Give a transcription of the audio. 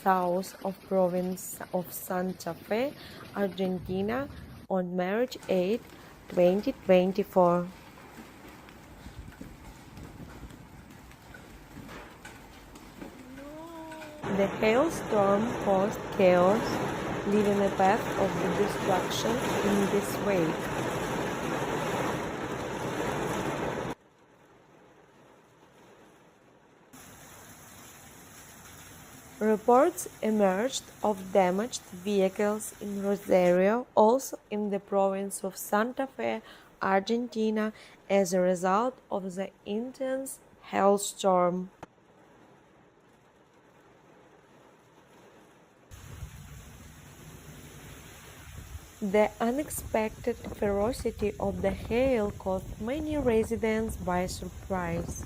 south of province of Santa Fe, Argentina on March 8, 2024. The hailstorm caused chaos, leaving a path of destruction in this wake. Reports emerged of damaged vehicles in Rosario, also in the province of Santa Fe, Argentina, as a result of the intense hailstorm. The unexpected ferocity of the hail caught many residents by surprise.